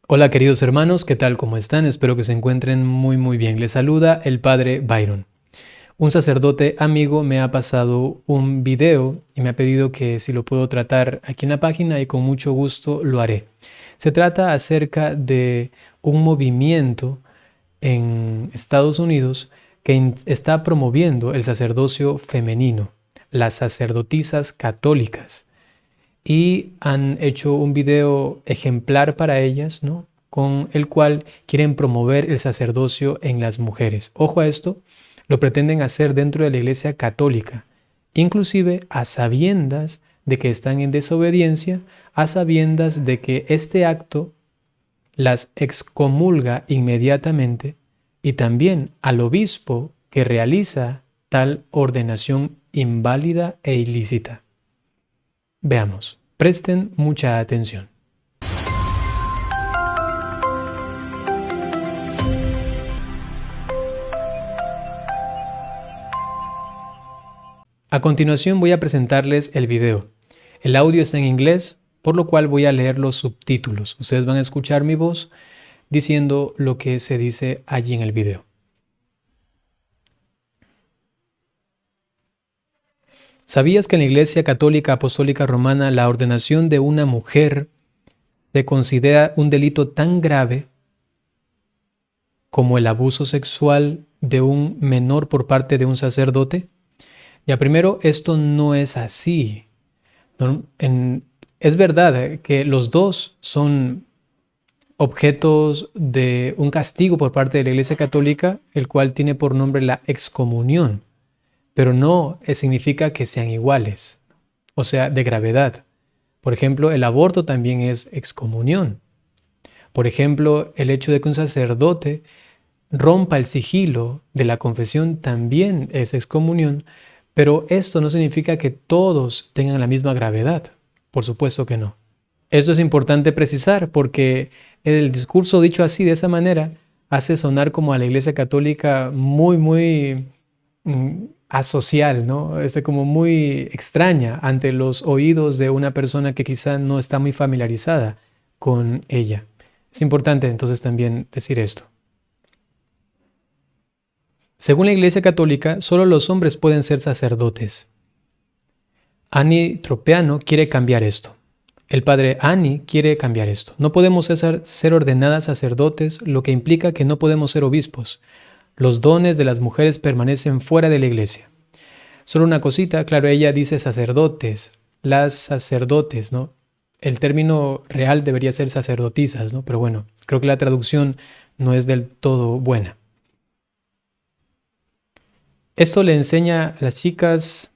Hola queridos hermanos, ¿qué tal? ¿Cómo están? Espero que se encuentren muy bien. Les saluda el padre Byron. Un sacerdote amigo me ha pasado un video y me ha pedido que si lo puedo tratar aquí en la página y con mucho gusto lo haré. Se trata acerca de un movimiento en Estados Unidos que está promoviendo el sacerdocio femenino, las sacerdotisas católicas, y han hecho un video ejemplar para ellas, ¿no? Con el cual quieren promover el sacerdocio en las mujeres. Ojo a esto, lo pretenden hacer dentro de la Iglesia Católica, inclusive a sabiendas de que están en desobediencia, a sabiendas de que este acto las excomulga inmediatamente, y también al obispo que realiza tal ordenación inválida e ilícita. Veamos, presten mucha atención. A continuación voy a presentarles el video. El audio está en inglés, por lo cual voy a leer los subtítulos. Ustedes van a escuchar mi voz diciendo lo que se dice allí en el video. ¿Sabías que en la Iglesia Católica Apostólica Romana la ordenación de una mujer se considera un delito tan grave como el abuso sexual de un menor por parte de un sacerdote? Ya primero, esto no es así. Es verdad que los dos son objetos de un castigo por parte de la Iglesia Católica, el cual tiene por nombre la excomunión, pero no significa que sean iguales, o sea, de gravedad. Por ejemplo, el aborto también es excomunión. Por ejemplo, el hecho de que un sacerdote rompa el sigilo de la confesión también es excomunión, pero esto no significa que todos tengan la misma gravedad. Por supuesto que no. Esto es importante precisar porque el discurso dicho así, de esa manera, hace sonar como a la Iglesia Católica muy asocial, ¿no? Como muy extraña ante los oídos de una persona que quizá no está muy familiarizada con ella. Es importante entonces también decir esto. Según la Iglesia Católica, solo los hombres pueden ser sacerdotes. Ani Tropeano quiere cambiar esto. El padre Ani quiere cambiar esto. No podemos ser ordenadas sacerdotes, lo que implica que no podemos ser obispos. Los dones de las mujeres permanecen fuera de la Iglesia. Solo una cosita, claro, ella dice sacerdotes, las sacerdotes, ¿no? El término real debería ser sacerdotisas, ¿no? Pero bueno, creo que la traducción no es del todo buena. Esto le enseña a las chicas,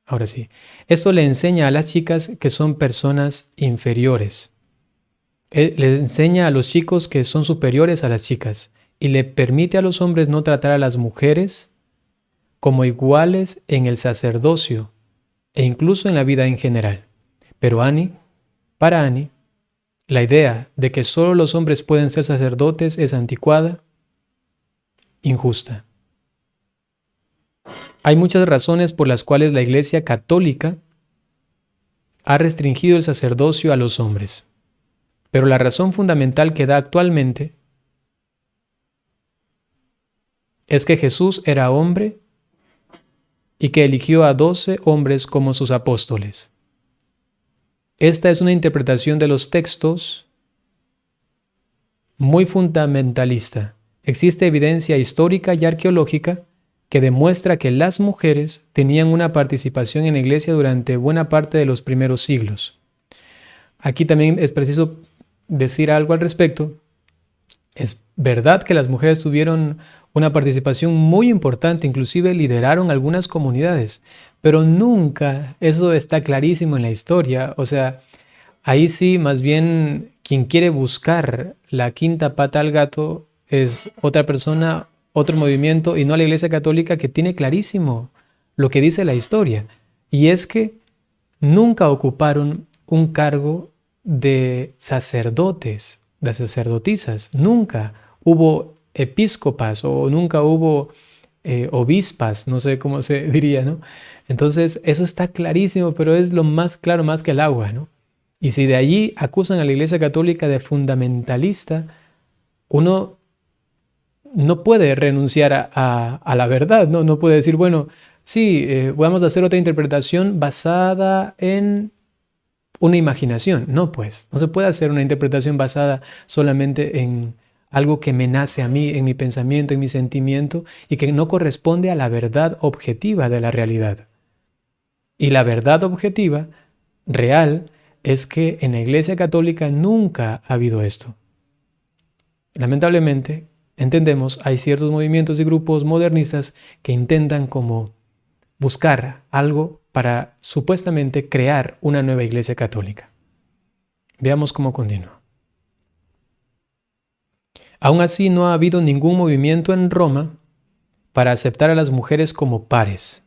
ahora sí, esto le enseña a las chicas que son personas inferiores. Le enseña a los chicos que son superiores a las chicas y le permite a los hombres no tratar a las mujeres como iguales en el sacerdocio e incluso en la vida en general. Pero para Ani, la idea de que solo los hombres pueden ser sacerdotes es anticuada, injusta. Hay muchas razones por las cuales la Iglesia Católica ha restringido el sacerdocio a los hombres, pero la razón fundamental que da actualmente es que Jesús era hombre y que eligió a 12 hombres como sus apóstoles. Esta es una interpretación de los textos muy fundamentalista. Existe evidencia histórica y arqueológica que demuestra que las mujeres tenían una participación en la Iglesia durante buena parte de los primeros siglos. Aquí también es preciso decir algo al respecto. Es verdad que las mujeres tuvieron una participación muy importante, inclusive lideraron algunas comunidades, pero nunca, eso está clarísimo en la historia, o sea, ahí sí, más bien, quien quiere buscar la quinta pata al gato es otra persona, otro movimiento, y no la Iglesia Católica, que tiene clarísimo lo que dice la historia, y es que nunca ocuparon un cargo de sacerdotes, de sacerdotisas, nunca hubo episcopas o nunca hubo obispas, no sé cómo se diría, ¿no? Entonces eso está clarísimo, pero es lo más claro más que el agua, ¿no? Y si de allí acusan a la Iglesia Católica de fundamentalista, uno no puede renunciar a la verdad, ¿no? No puede decir, bueno, sí, vamos a hacer otra interpretación basada en una imaginación. No, pues, no se puede hacer una interpretación basada solamente en algo que me nace a mí, en mi pensamiento, en mi sentimiento, y que no corresponde a la verdad objetiva de la realidad. Y la verdad objetiva, real, es que en la Iglesia Católica nunca ha habido esto. Lamentablemente, entendemos, hay ciertos movimientos y grupos modernistas que intentan como buscar algo para supuestamente crear una nueva Iglesia Católica. Veamos cómo continúa. Aún así, no ha habido ningún movimiento en Roma para aceptar a las mujeres como pares.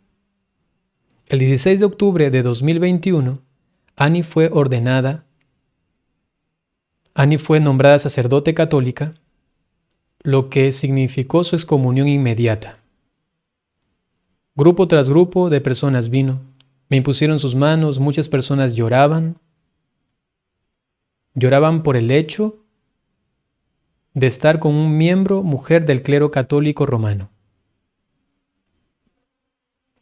El 16 de octubre de 2021, Annie fue nombrada sacerdote católica, lo que significó su excomunión inmediata. Grupo tras grupo de personas vino, me impusieron sus manos, muchas personas lloraban por el hecho de estar con un miembro mujer del clero católico romano.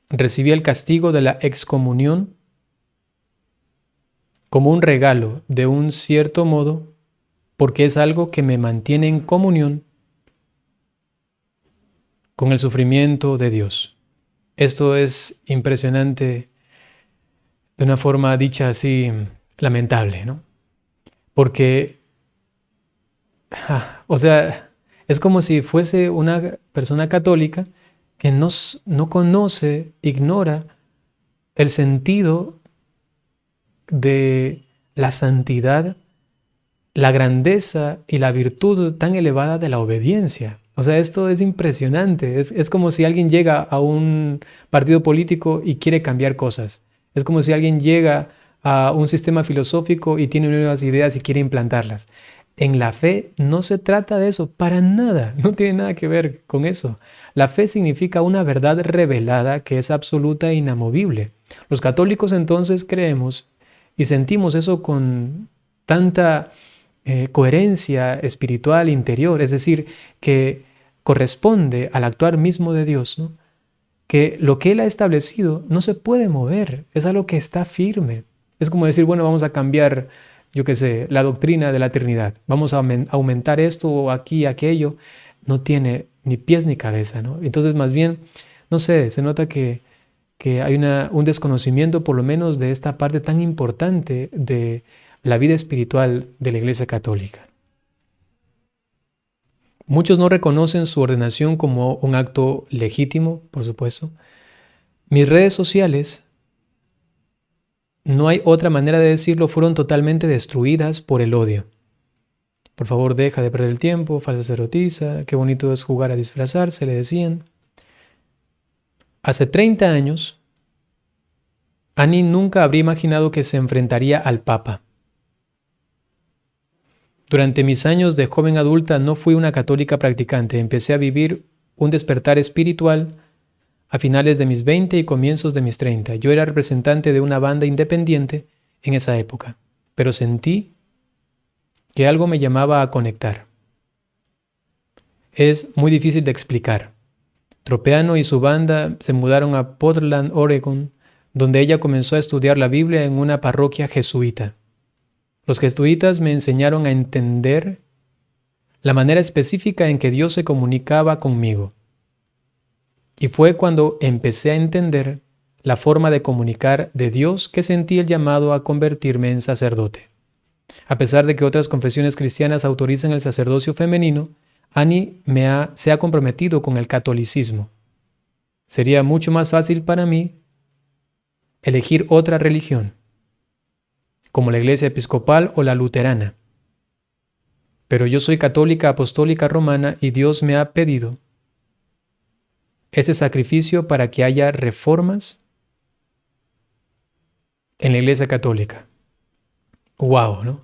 Recibí el castigo de la excomunión como un regalo de un cierto modo, porque es algo que me mantiene en comunión con el sufrimiento de Dios. Esto es impresionante de una forma dicha así lamentable, ¿no? Porque, o sea, es como si fuese una persona católica que no conoce, ignora el sentido de la santidad, la grandeza y la virtud tan elevada de la obediencia. O sea, esto es impresionante. Es como si alguien llega a un partido político y quiere cambiar cosas. Es como si alguien llega a un sistema filosófico y tiene nuevas ideas y quiere implantarlas. En la fe no se trata de eso, para nada. No tiene nada que ver con eso. La fe significa una verdad revelada que es absoluta e inamovible. Los católicos entonces creemos y sentimos eso con tanta coherencia espiritual interior, es decir, que corresponde al actuar mismo de Dios, ¿no? Que lo que Él ha establecido no se puede mover, es algo que está firme. Es como decir, bueno, vamos a cambiar, yo qué sé, la doctrina de la Trinidad, vamos a aumentar esto o aquí, aquello, no tiene ni pies ni cabeza, ¿no? Entonces, más bien, no sé, se nota que hay un desconocimiento por lo menos de esta parte tan importante de la vida espiritual de la Iglesia Católica. Muchos no reconocen su ordenación como un acto legítimo, por supuesto. Mis redes sociales, no hay otra manera de decirlo, fueron totalmente destruidas por el odio. Por favor, deja de perder el tiempo, falsa sacerdotisa, qué bonito es jugar a disfrazarse, le decían. Hace 30 años, Annie nunca habría imaginado que se enfrentaría al Papa. Durante mis años de joven adulta no fui una católica practicante. Empecé a vivir un despertar espiritual a finales de mis 20 y comienzos de mis 30. Yo era representante de una banda independiente en esa época, pero sentí que algo me llamaba a conectar. Es muy difícil de explicar. Tropeano y su banda se mudaron a Portland, Oregon, donde ella comenzó a estudiar la Biblia en una parroquia jesuita. Los jesuitas me enseñaron a entender la manera específica en que Dios se comunicaba conmigo. Y fue cuando empecé a entender la forma de comunicar de Dios que sentí el llamado a convertirme en sacerdote. A pesar de que otras confesiones cristianas autorizan el sacerdocio femenino, Annie se ha comprometido con el catolicismo. Sería mucho más fácil para mí elegir otra religión, como la Iglesia Episcopal o la Luterana. Pero yo soy católica apostólica romana y Dios me ha pedido ese sacrificio para que haya reformas en la Iglesia Católica. ¡Wow! ¿No?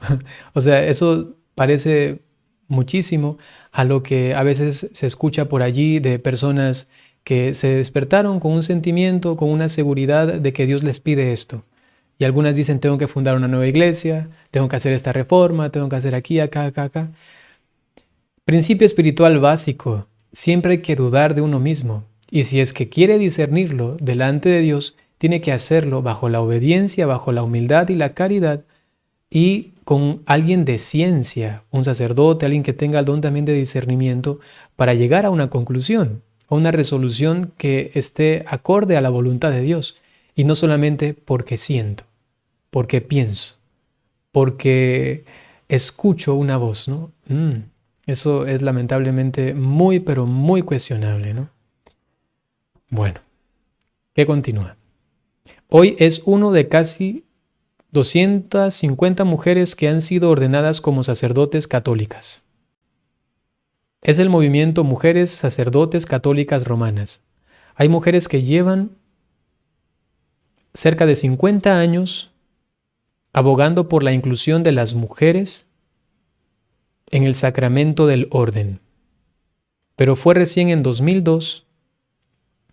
O sea, eso parece muchísimo a lo que a veces se escucha por allí de personas que se despertaron con un sentimiento, con una seguridad de que Dios les pide esto. Y algunas dicen, tengo que fundar una nueva iglesia, tengo que hacer esta reforma, tengo que hacer aquí, acá, acá, acá. Principio espiritual básico, siempre hay que dudar de uno mismo. Y si es que quiere discernirlo delante de Dios, tiene que hacerlo bajo la obediencia, bajo la humildad y la caridad, y con alguien de ciencia, un sacerdote, alguien que tenga el don también de discernimiento, para llegar a una conclusión, a una resolución que esté acorde a la voluntad de Dios. Y no solamente porque siento, porque pienso, porque escucho una voz, ¿no? Eso es lamentablemente muy, pero muy cuestionable, ¿no? Bueno, ¿qué continúa? Hoy es uno de casi 250 mujeres que han sido ordenadas como sacerdotes católicas. Es el movimiento Mujeres Sacerdotes Católicas Romanas. Hay mujeres que llevan cerca de 50 años abogando por la inclusión de las mujeres en el sacramento del orden. Pero fue recién en 2002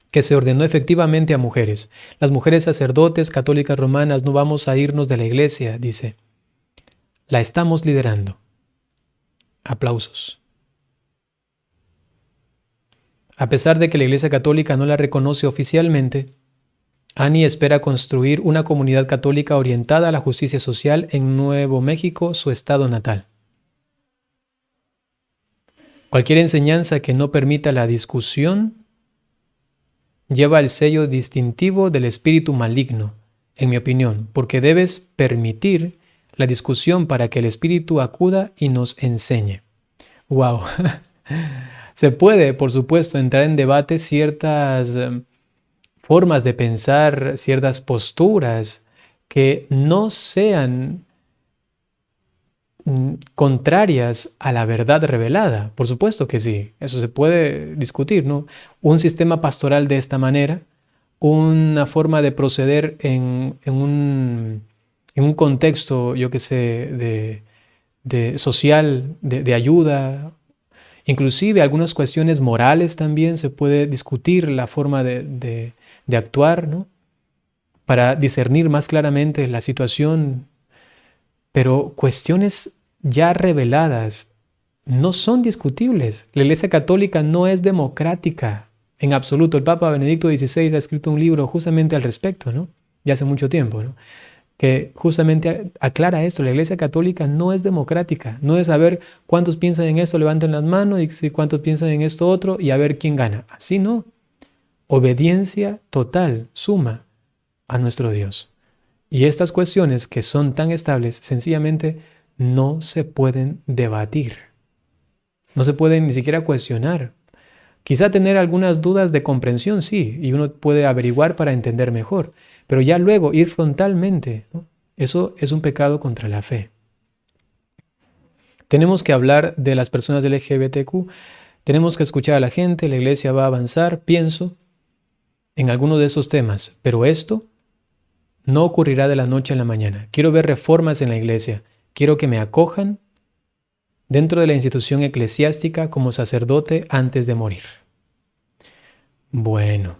que se ordenó efectivamente a mujeres. Las mujeres sacerdotes católicas romanas no vamos a irnos de la iglesia, dice. La estamos liderando. Aplausos. A pesar de que la Iglesia Católica no la reconoce oficialmente, Annie espera construir una comunidad católica orientada a la justicia social en Nuevo México, su estado natal. Cualquier enseñanza que no permita la discusión lleva el sello distintivo del espíritu maligno, en mi opinión, porque debes permitir la discusión para que el espíritu acuda y nos enseñe. ¡Wow! Se puede, por supuesto, entrar en debate ciertas formas de pensar, ciertas posturas que no sean contrarias a la verdad revelada. Por supuesto que sí, eso se puede discutir, ¿no? Un sistema pastoral de esta manera, una forma de proceder en un contexto, yo qué sé, de social, de ayuda, inclusive algunas cuestiones morales también se puede discutir la forma de actuar, ¿no? Para discernir más claramente la situación. Pero cuestiones ya reveladas no son discutibles. La Iglesia Católica no es democrática en absoluto. El Papa Benedicto XVI ha escrito un libro justamente al respecto, ¿no? Ya hace mucho tiempo, ¿no? Que justamente aclara esto. La Iglesia Católica no es democrática. No es saber cuántos piensan en esto, levanten las manos, y cuántos piensan en esto otro, y a ver quién gana. Así no. Obediencia total, suma a nuestro Dios. Y estas cuestiones que son tan estables, sencillamente no se pueden debatir. No se pueden ni siquiera cuestionar. Quizá tener algunas dudas de comprensión, sí, y uno puede averiguar para entender mejor, pero ya luego ir frontalmente, ¿no? Eso es un pecado contra la fe. Tenemos que hablar de las personas LGBTQ, tenemos que escuchar a la gente, la iglesia va a avanzar, pienso, en alguno de esos temas, pero esto no ocurrirá de la noche a la mañana. Quiero ver reformas en la iglesia. Quiero que me acojan dentro de la institución eclesiástica como sacerdote antes de morir. Bueno,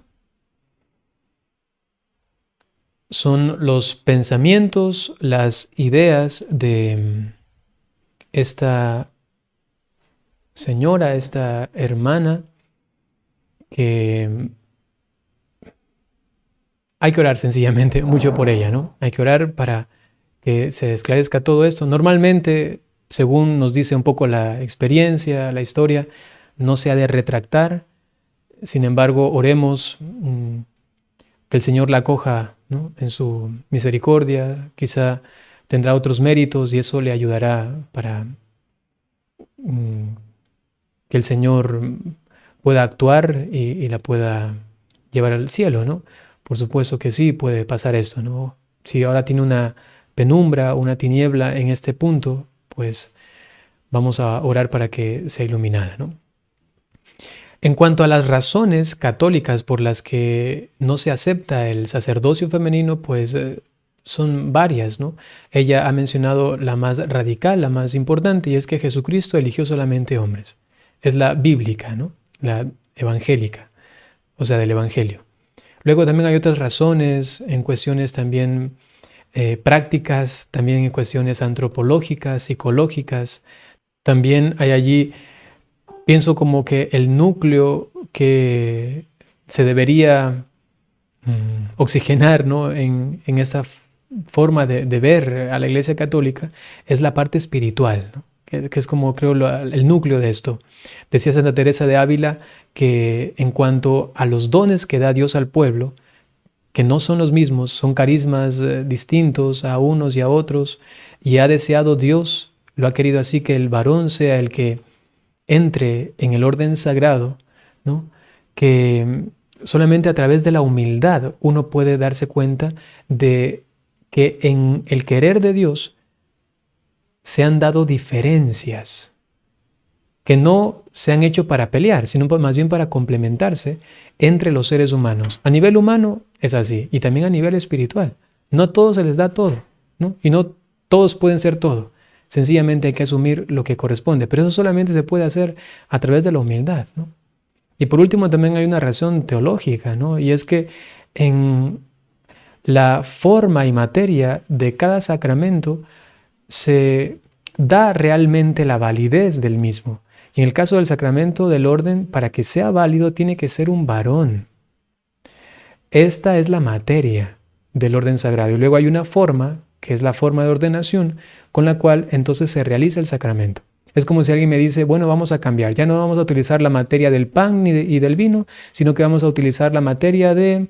son los pensamientos, las ideas de esta señora, esta hermana, que hay que orar sencillamente mucho por ella, ¿no? Hay que orar para que se esclarezca todo esto. Normalmente, según nos dice un poco la experiencia, la historia, no se ha de retractar. Sin embargo, oremos que el Señor la acoja, ¿no? En su misericordia. Quizá tendrá otros méritos y eso le ayudará para que el Señor pueda actuar y la pueda llevar al cielo, ¿no? Por supuesto que sí puede pasar esto, ¿no? Si ahora tiene una penumbra, una tiniebla en este punto, pues vamos a orar para que sea iluminada, ¿no? En cuanto a las razones católicas por las que no se acepta el sacerdocio femenino, pues son varias, ¿no? Ella ha mencionado la más radical, la más importante, y es que Jesucristo eligió solamente hombres. Es la bíblica, ¿no? La evangélica, o sea, del evangelio. Luego también hay otras razones en cuestiones también prácticas, también en cuestiones antropológicas, psicológicas. También hay allí, pienso como que el núcleo que se debería oxigenar, ¿no? en esa forma de ver a la Iglesia Católica es la parte espiritual, ¿no? Que es como creo el núcleo de esto. Decía Santa Teresa de Ávila que en cuanto a los dones que da Dios al pueblo, que no son los mismos, son carismas distintos a unos y a otros, y ha deseado Dios, lo ha querido así, que el varón sea el que entre en el orden sagrado, ¿no? Que solamente a través de la humildad uno puede darse cuenta de que en el querer de Dios se han dado diferencias que no se han hecho para pelear, sino más bien para complementarse entre los seres humanos. A nivel humano es así, y también a nivel espiritual. No a todos se les da todo, ¿no? Y no todos pueden ser todo. Sencillamente hay que asumir lo que corresponde, pero eso solamente se puede hacer a través de la humildad, ¿no? Y por último también hay una razón teológica, ¿no? Y es que en la forma y materia de cada sacramento se da realmente la validez del mismo. Y en el caso del sacramento del orden, para que sea válido, tiene que ser un varón. Esta es la materia del orden sagrado. Y luego hay una forma, que es la forma de ordenación, con la cual entonces se realiza el sacramento. Es como si alguien me dice, bueno, vamos a cambiar. Ya no vamos a utilizar la materia del pan y del vino, sino que vamos a utilizar la materia de,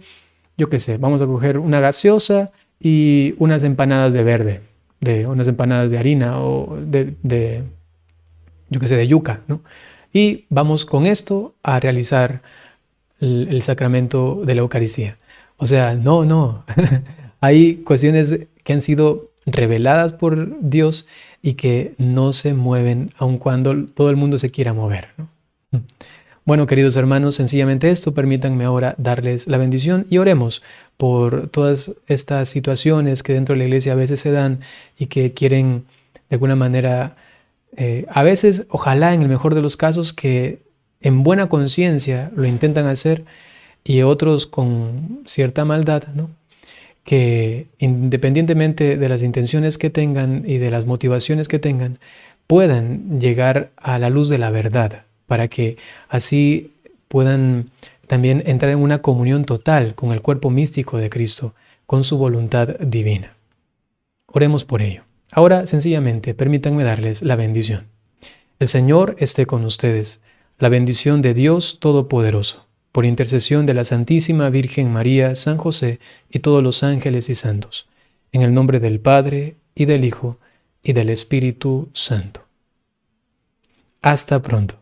yo qué sé, vamos a coger una gaseosa y unas empanadas de verde, unas empanadas de harina o yo qué sé, de yuca, ¿no? Y vamos con esto a realizar el sacramento de la Eucaristía. O sea, no. Hay cuestiones que han sido reveladas por Dios y que no se mueven aun cuando todo el mundo se quiera mover, ¿no? Bueno, queridos hermanos, sencillamente esto, permítanme ahora darles la bendición y oremos por todas estas situaciones que dentro de la iglesia a veces se dan y que quieren de alguna manera, a veces, ojalá en el mejor de los casos, que en buena conciencia lo intentan hacer y otros con cierta maldad, ¿no? Que independientemente de las intenciones que tengan y de las motivaciones que tengan, puedan llegar a la luz de la verdad, para que así puedan también entrar en una comunión total con el cuerpo místico de Cristo, con su voluntad divina. Oremos por ello. Ahora, sencillamente, permítanme darles la bendición. El Señor esté con ustedes. La bendición de Dios Todopoderoso, por intercesión de la Santísima Virgen María, San José y todos los ángeles y santos, en el nombre del Padre, y del Hijo, y del Espíritu Santo. Hasta pronto.